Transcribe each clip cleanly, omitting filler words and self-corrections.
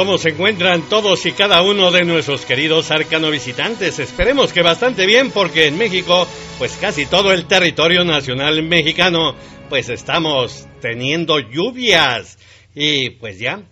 ¿Cómo se encuentran todos y cada uno de nuestros queridos Arcano visitantes? Esperemos que bastante bien, porque en México, pues casi todo el territorio nacional mexicano, pues estamos teniendo lluvias. Y pues ya,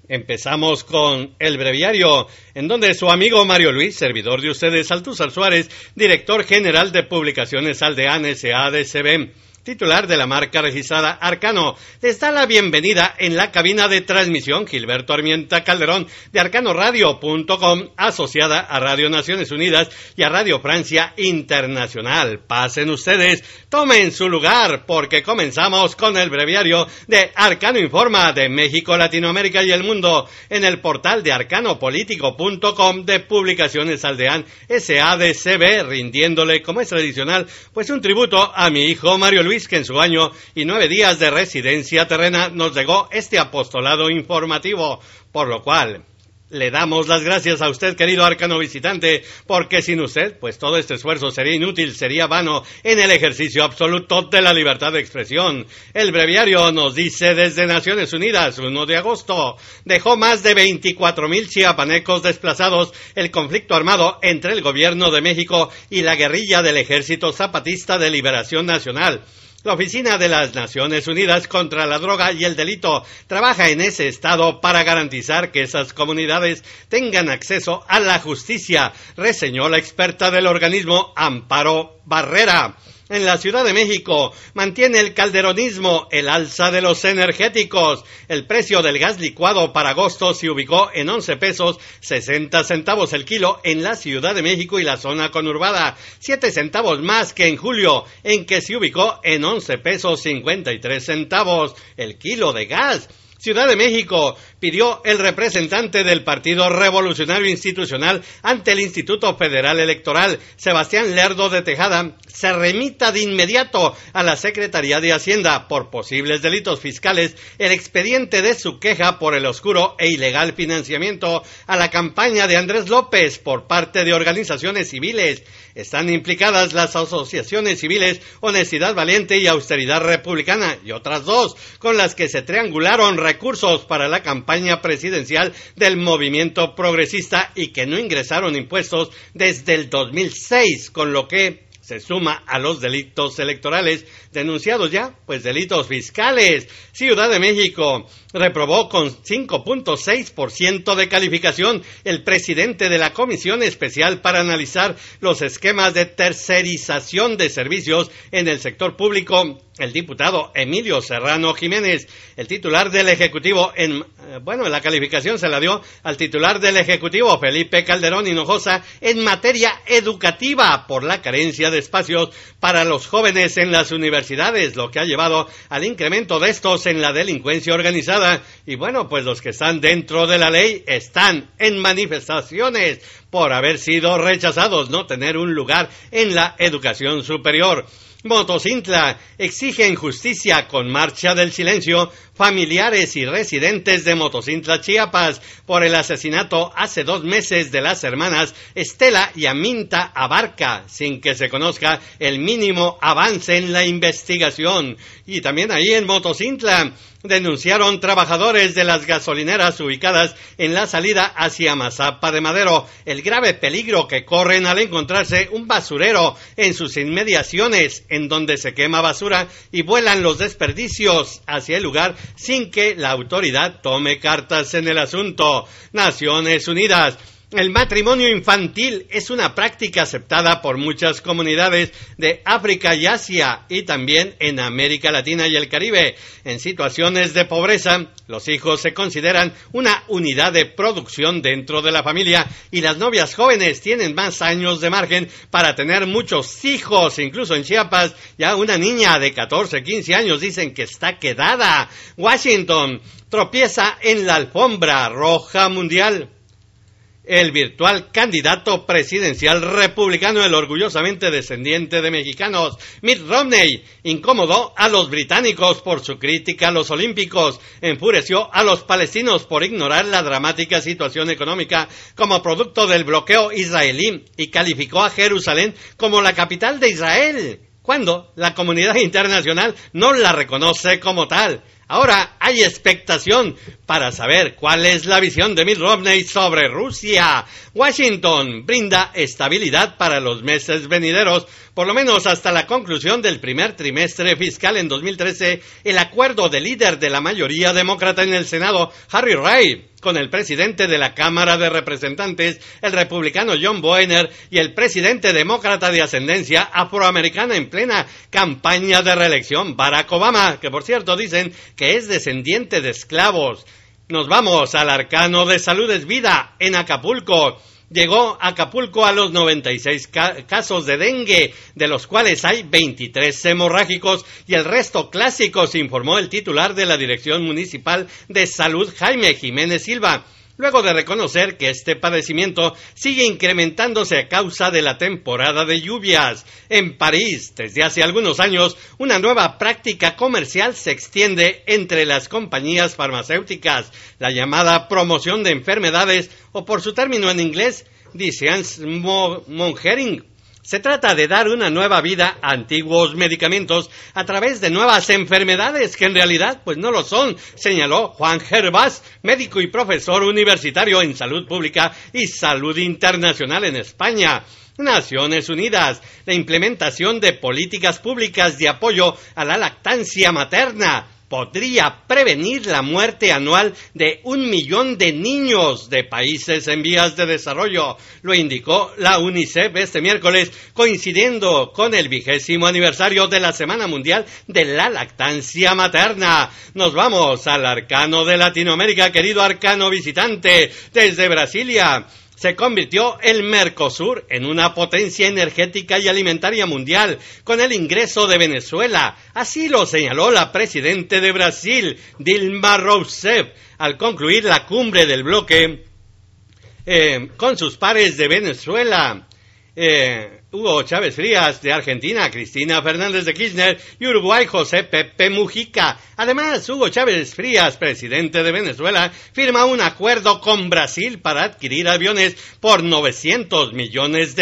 empezamos con el breviario, en donde su amigo Mario Luis, servidor de ustedes, Altúzar Suárez, director general de Publicaciones Aldean S.A.D.C.B., titular de la marca registrada Arcano, les da la bienvenida en la cabina de transmisión Gilberto Armienta Calderón de arcanoradio.com, asociada a Radio Naciones Unidas y a Radio Francia Internacional. Pasen ustedes, tomen su lugar, porque comenzamos con el breviario de Arcano Informa de México, Latinoamérica y el mundo, en el portal de arcanopolitico.com de Publicaciones Aldean S.A.D.C.B., rindiéndole, como es tradicional, pues un tributo a mi hijo Mario Luis, que en su año y 9 días de residencia terrena nos legó este apostolado informativo, por lo cual le damos las gracias a usted, querido Arcano visitante, porque sin usted, pues todo este esfuerzo sería inútil, sería vano en el ejercicio absoluto de la libertad de expresión. El breviario nos dice: desde Naciones Unidas, 1 de agosto, dejó más de 24,000 chiapanecos desplazados el conflicto armado entre el gobierno de México y la guerrilla del Ejército Zapatista de Liberación Nacional. La Oficina de las Naciones Unidas contra la Droga y el Delito trabaja en ese estado para garantizar que esas comunidades tengan acceso a la justicia, reseñó la experta del organismo Amparo Barrera. En la Ciudad de México mantiene el calderonismo el alza de los energéticos. El precio del gas licuado para agosto se ubicó en 11 pesos 60 centavos el kilo en la Ciudad de México y la zona conurbada, 7 centavos más que en julio, en que se ubicó en 11 pesos 53 centavos el kilo de gas. Ciudad de México pidió el representante del Partido Revolucionario Institucional ante el Instituto Federal Electoral, Sebastián Lerdo de Tejada, se remita de inmediato a la Secretaría de Hacienda por posibles delitos fiscales el expediente de su queja por el oscuro e ilegal financiamiento a la campaña de Andrés López por parte de organizaciones civiles. Están implicadas las asociaciones civiles Honestidad Valiente y Austeridad Republicana y otras dos, con las que se triangularon recursos para la campaña presidencial del movimiento progresista y que no ingresaron impuestos desde el 2006, con lo que se suma a los delitos electorales denunciados ya, pues delitos fiscales. Ciudad de México reprobó con 5.6% de calificación el presidente de la Comisión Especial para analizar los esquemas de tercerización de servicios en el sector público, el diputado Emilio Serrano Jiménez. El titular del Ejecutivo, la calificación se la dio al titular del Ejecutivo, Felipe Calderón Hinojosa, en materia educativa por la carencia de espacios para los jóvenes en las universidades, lo que ha llevado al incremento de estos en la delincuencia organizada. Y bueno, pues los que están dentro de la ley están en manifestaciones por haber sido rechazados, no tener un lugar en la educación superior. Motocintla exigen justicia con marcha del silencio familiares y residentes de Motocintla, Chiapas, por el asesinato hace 2 meses de las hermanas Estela y Aminta Abarca, sin que se conozca el mínimo avance en la investigación. Y también ahí en Motocintla denunciaron trabajadores de las gasolineras ubicadas en la salida hacia Mazapa de Madero el grave peligro que corren al encontrarse un basurero en sus inmediaciones, en donde se quema basura y vuelan los desperdicios hacia el lugar sin que la autoridad tome cartas en el asunto. Naciones Unidas. El matrimonio infantil es una práctica aceptada por muchas comunidades de África y Asia y también en América Latina y el Caribe. En situaciones de pobreza, los hijos se consideran una unidad de producción dentro de la familia y las novias jóvenes tienen más años de margen para tener muchos hijos. Incluso en Chiapas, ya una niña de 14, 15 años dicen que está quedada. Washington tropieza en la alfombra roja mundial. El virtual candidato presidencial republicano, el orgullosamente descendiente de mexicanos, Mitt Romney, incomodó a los británicos por su crítica a los olímpicos, enfureció a los palestinos por ignorar la dramática situación económica como producto del bloqueo israelí y calificó a Jerusalén como la capital de Israel, cuando la comunidad internacional no la reconoce como tal. Ahora hay expectación para saber cuál es la visión de Mitt Romney sobre Rusia. Washington brinda estabilidad para los meses venideros, por lo menos hasta la conclusión del primer trimestre fiscal en 2013, el acuerdo del líder de la mayoría demócrata en el Senado, Harry Reid, con el presidente de la Cámara de Representantes, el republicano John Boehner, y el presidente demócrata de ascendencia afroamericana en plena campaña de reelección, Barack Obama, que por cierto dicen que es descendiente de esclavos. Nos vamos al arcano de Salud es Vida en Acapulco. Llegó a Acapulco a los 96 casos de dengue, de los cuales hay 23 hemorrágicos y el resto clásicos, informó el titular de la Dirección Municipal de Salud, Jaime Jiménez Silva, luego de reconocer que este padecimiento sigue incrementándose a causa de la temporada de lluvias. En París, desde hace algunos años, una nueva práctica comercial se extiende entre las compañías farmacéuticas, la llamada promoción de enfermedades, o por su término en inglés, science mongering. Se trata de dar una nueva vida a antiguos medicamentos a través de nuevas enfermedades que en realidad pues no lo son, señaló Juan Gervás, médico y profesor universitario en salud pública y salud internacional en España. Naciones Unidas, la implementación de políticas públicas de apoyo a la lactancia materna podría prevenir la muerte anual de 1 millón de niños de países en vías de desarrollo, lo indicó la UNICEF este miércoles, coincidiendo con el 20º aniversario de la Semana Mundial de la Lactancia Materna. Nos vamos al arcano de Latinoamérica, querido arcano visitante, desde Brasilia. Se convirtió el Mercosur en una potencia energética y alimentaria mundial con el ingreso de Venezuela. Así lo señaló la presidenta de Brasil, Dilma Rousseff, al concluir la cumbre del bloque con sus pares de Venezuela. Hugo Chávez Frías de Argentina, Cristina Fernández de Kirchner y Uruguay, José Pepe Mujica. Además, Hugo Chávez Frías, presidente de Venezuela, firma un acuerdo con Brasil para adquirir aviones por $900 millones.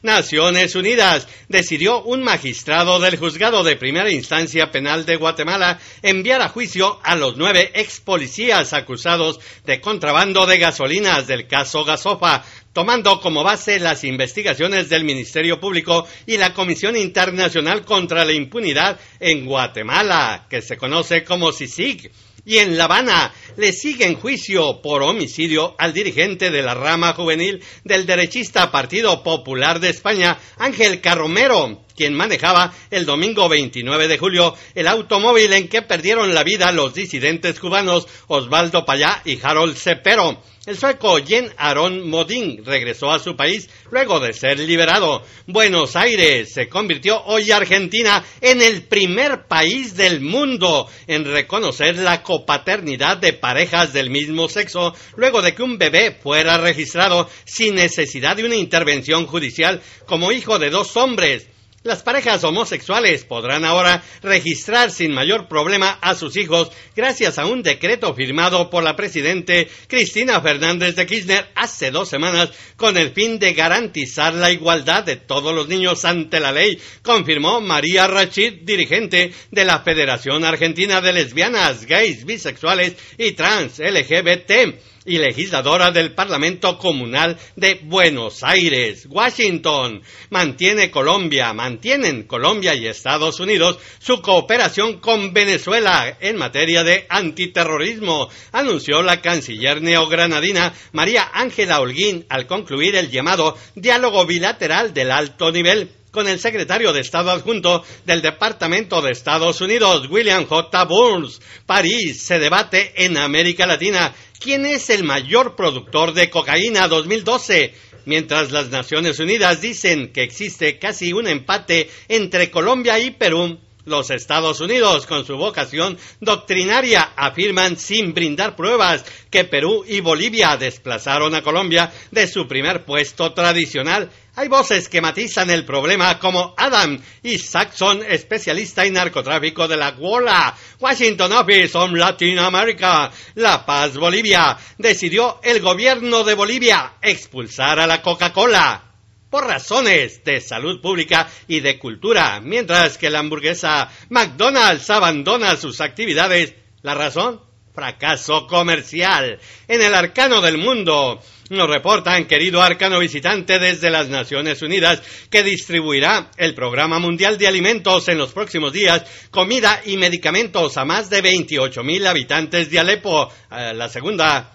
Naciones Unidas decidió un magistrado del juzgado de primera instancia penal de Guatemala enviar a juicio a los 9 ex policías acusados de contrabando de gasolinas del caso Gasofa, tomando como base las investigaciones del Ministerio Público y la Comisión Internacional contra la Impunidad en Guatemala, que se conoce como CICIG. Y en La Habana le sigue en juicio por homicidio al dirigente de la rama juvenil del derechista Partido Popular de España, Ángel Carromero, quien manejaba el domingo 29 de julio el automóvil en que perdieron la vida los disidentes cubanos Osvaldo Payá y Harold Cepero. El sueco Jen Aron Modin regresó a su país luego de ser liberado. Buenos Aires se convirtió hoy Argentina en el primer país del mundo en reconocer la copaternidad de parejas del mismo sexo luego de que un bebé fuera registrado sin necesidad de una intervención judicial como hijo de 2 hombres. Las parejas homosexuales podrán ahora registrar sin mayor problema a sus hijos gracias a un decreto firmado por la presidenta Cristina Fernández de Kirchner hace 2 semanas con el fin de garantizar la igualdad de todos los niños ante la ley, confirmó María Rachid, dirigente de la Federación Argentina de Lesbianas, Gays, Bisexuales y Trans LGBT, y legisladora del Parlamento Comunal de Buenos Aires. Washington mantienen Colombia y Estados Unidos su cooperación con Venezuela en materia de antiterrorismo, anunció la canciller neogranadina María Ángela Holguín al concluir el llamado diálogo bilateral del alto nivel con el secretario de Estado adjunto del Departamento de Estados Unidos, William J. Burns. París se debate en América Latina quién es el mayor productor de cocaína 2012, mientras las Naciones Unidas dicen que existe casi un empate entre Colombia y Perú. Los Estados Unidos, con su vocación doctrinaria, afirman sin brindar pruebas que Perú y Bolivia desplazaron a Colombia de su primer puesto tradicional. Hay voces que matizan el problema como Adam Isaacson, especialista en narcotráfico de la WOLA, Washington Office on Latin America, La Paz, Bolivia. Decidió el gobierno de Bolivia expulsar a la Coca-Cola. por razones de salud pública y de cultura, mientras que la hamburguesa McDonald's abandona sus actividades. ¿La razón? Fracaso comercial. En el Arcano del Mundo nos reportan, querido arcano visitante desde las Naciones Unidas, que distribuirá el Programa Mundial de Alimentos en los próximos días comida y medicamentos a más de 28,000 habitantes de Alepo, la segunda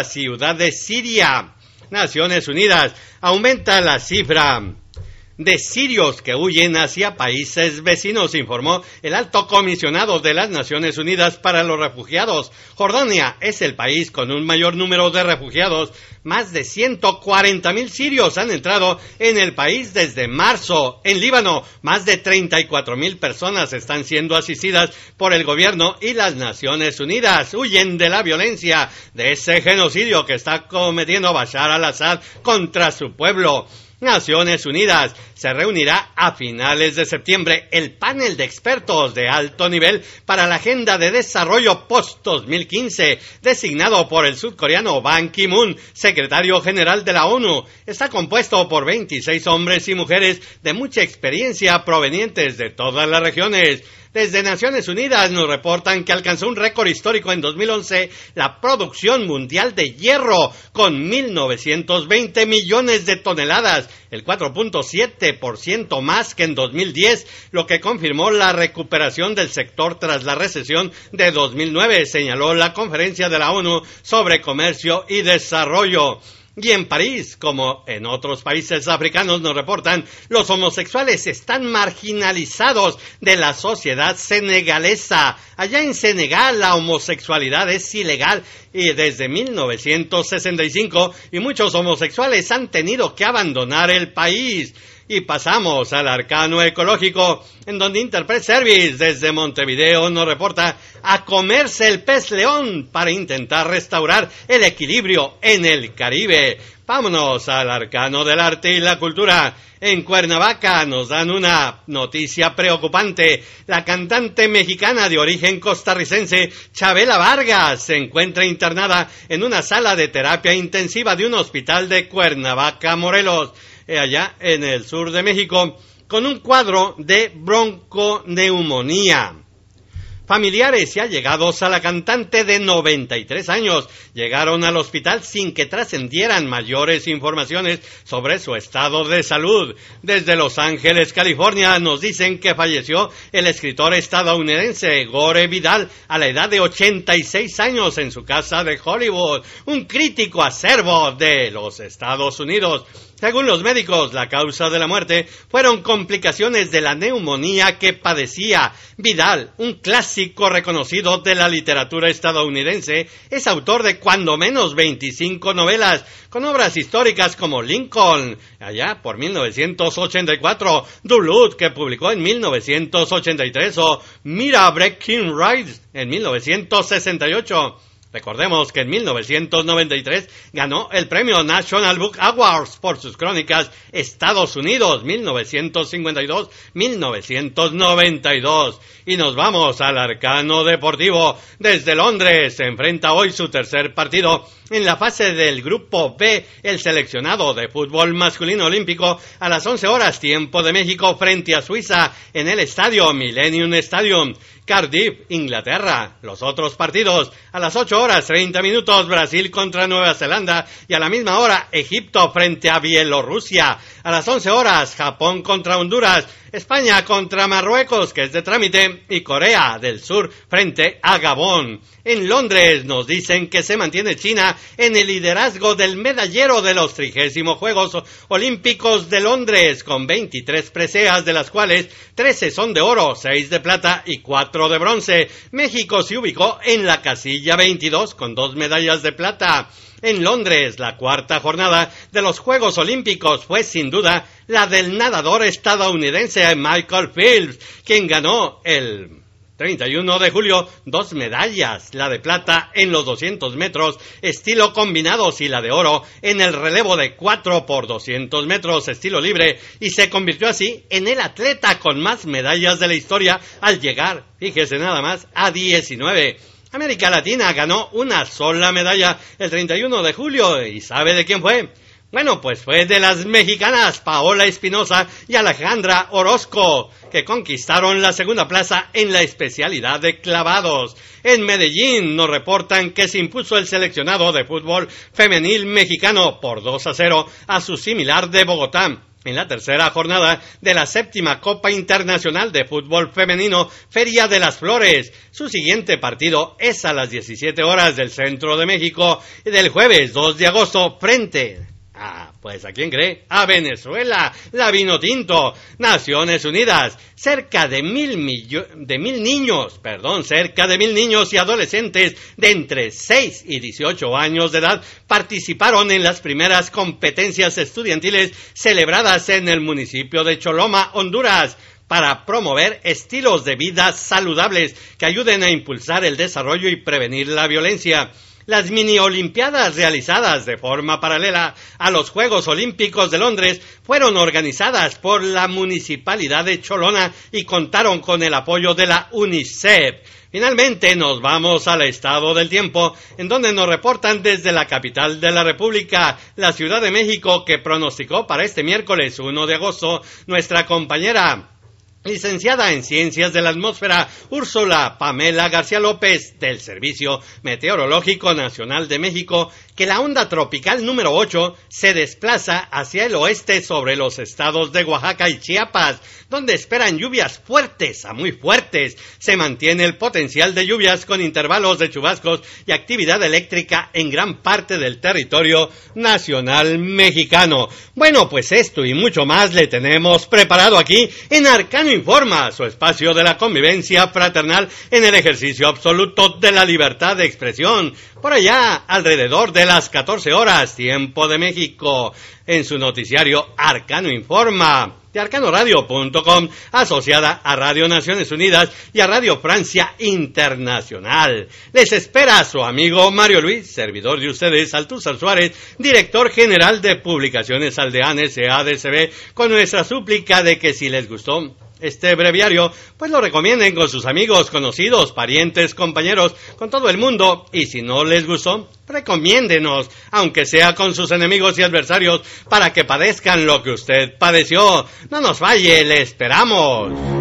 ciudad de Siria. Naciones Unidas aumenta la cifra de sirios que huyen hacia países vecinos, informó el alto comisionado de las Naciones Unidas para los Refugiados. Jordania es el país con un mayor número de refugiados. Más de 140,000 sirios han entrado en el país desde marzo. En Líbano, más de 34,000 personas están siendo asistidas por el gobierno y las Naciones Unidas. Huyen de la violencia, de ese genocidio que está cometiendo Bashar al-Assad contra su pueblo. Naciones Unidas se reunirá a finales de septiembre el panel de expertos de alto nivel para la Agenda de Desarrollo post-2015, designado por el sudcoreano Ban Ki-moon, secretario general de la ONU. Está compuesto por 26 hombres y mujeres de mucha experiencia provenientes de todas las regiones. Desde Naciones Unidas nos reportan que alcanzó un récord histórico en 2011 la producción mundial de hierro, con 1.920 millones de toneladas, el 4.7% más que en 2010, lo que confirmó la recuperación del sector tras la recesión de 2009, señaló la Conferencia de la ONU sobre Comercio y Desarrollo. Y en París, como en otros países africanos, nos reportan, los homosexuales están marginalizados de la sociedad senegalesa. Allá en Senegal la homosexualidad es ilegal y desde 1965 y muchos homosexuales han tenido que abandonar el país. Y pasamos al arcano ecológico, en donde Interpret Service desde Montevideo nos reporta a comerse el pez león para intentar restaurar el equilibrio en el Caribe. Vámonos al arcano del arte y la cultura. En Cuernavaca nos dan una noticia preocupante. La cantante mexicana de origen costarricense, Chabela Vargas, se encuentra internada en una sala de terapia intensiva de un hospital de Cuernavaca, Morelos, allá en el sur de México, con un cuadro de bronconeumonía. Familiares y allegados a la cantante de 93 años llegaron al hospital sin que trascendieran mayores informaciones sobre su estado de salud. Desde Los Ángeles, California, nos dicen que falleció el escritor estadounidense Gore Vidal a la edad de 86 años en su casa de Hollywood, un crítico acervo de los Estados Unidos. Según los médicos, la causa de la muerte fueron complicaciones de la neumonía que padecía. Vidal, un clásico reconocido de la literatura estadounidense, es autor de cuando menos 25 novelas, con obras históricas como Lincoln, allá por 1984, Duluth, que publicó en 1983, o Mira Breaking Rides en 1968. Recordemos que en 1993 ganó el premio National Book Awards por sus crónicas Estados Unidos 1952-1992. Y nos vamos al arcano deportivo. Desde Londres se enfrenta hoy su tercer partido en la fase del Grupo B, el seleccionado de fútbol masculino olímpico, a las 11 horas tiempo de México frente a Suiza en el estadio Millennium Stadium. Cardiff, Inglaterra. Los otros partidos a las 8 horas 30 minutos, Brasil contra Nueva Zelanda, y a la misma hora Egipto frente a Bielorrusia. A las 11 horas Japón contra Honduras, España contra Marruecos, que es de trámite, y Corea del Sur frente a Gabón. En Londres nos dicen que se mantiene China en el liderazgo del medallero de los 30 Juegos Olímpicos de Londres, con 23 preseas, de las cuales 13 son de oro, 6 de plata y 4 de bronce. México se ubicó en la casilla 22 con 2 medallas de plata. En Londres, la cuarta jornada de los Juegos Olímpicos fue sin duda la del nadador estadounidense Michael Phelps, quien ganó el 31 de julio 2 medallas, la de plata en los 200 metros estilo combinados y la de oro en el relevo de 4 por 200 metros estilo libre, y se convirtió así en el atleta con más medallas de la historia al llegar, fíjese nada más, a 19. América Latina ganó una sola medalla el 31 de julio, ¿y sabe de quién fue? Bueno, pues fue de las mexicanas Paola Espinosa y Alejandra Orozco, que conquistaron la segunda plaza en la especialidad de clavados. En Medellín nos reportan que se impuso el seleccionado de fútbol femenil mexicano por 2-0 a su similar de Bogotá, en la tercera jornada de la 7ª Copa Internacional de Fútbol Femenino Feria de las Flores. Su siguiente partido es a las 17 horas del centro de México del jueves 2 de agosto frente pues ¿a quién cree? A Venezuela, la Vinotinto. Naciones Unidas, cerca de mil niños y adolescentes de entre 6 y 18 años de edad participaron en las primeras competencias estudiantiles celebradas en el municipio de Choloma, Honduras, para promover estilos de vida saludables que ayuden a impulsar el desarrollo y prevenir la violencia. Las mini olimpiadas realizadas de forma paralela a los Juegos Olímpicos de Londres fueron organizadas por la Municipalidad de Cholona y contaron con el apoyo de la UNICEF. Finalmente nos vamos al estado del tiempo, en donde nos reportan desde la capital de la República, la Ciudad de México, que pronosticó para este miércoles 1 de agosto nuestra compañera licenciada en Ciencias de la Atmósfera, Úrsula Pamela García López, del Servicio Meteorológico Nacional de México, que la onda tropical número 8 se desplaza hacia el oeste sobre los estados de Oaxaca y Chiapas, donde esperan lluvias fuertes a muy fuertes. Se mantiene el potencial de lluvias con intervalos de chubascos y actividad eléctrica en gran parte del territorio nacional mexicano. Bueno, pues esto y mucho más le tenemos preparado aquí en Arcano Informa, su espacio de la convivencia fraternal en el ejercicio absoluto de la libertad de expresión, por allá alrededor de las 14 horas, tiempo de México, en su noticiario Arcano Informa, de arcanoradio.com, asociada a Radio Naciones Unidas y a Radio Francia Internacional. Les espera su amigo Mario Luis, servidor de ustedes, Altúzar Suárez, director general de Publicaciones Aldeanes SADCB, con nuestra súplica de que si les gustó este breviario, pues lo recomienden con sus amigos, conocidos, parientes, compañeros, con todo el mundo, y si no les gustó, recomiéndenos, aunque sea con sus enemigos y adversarios, para que padezcan lo que usted padeció. No nos falle, le esperamos.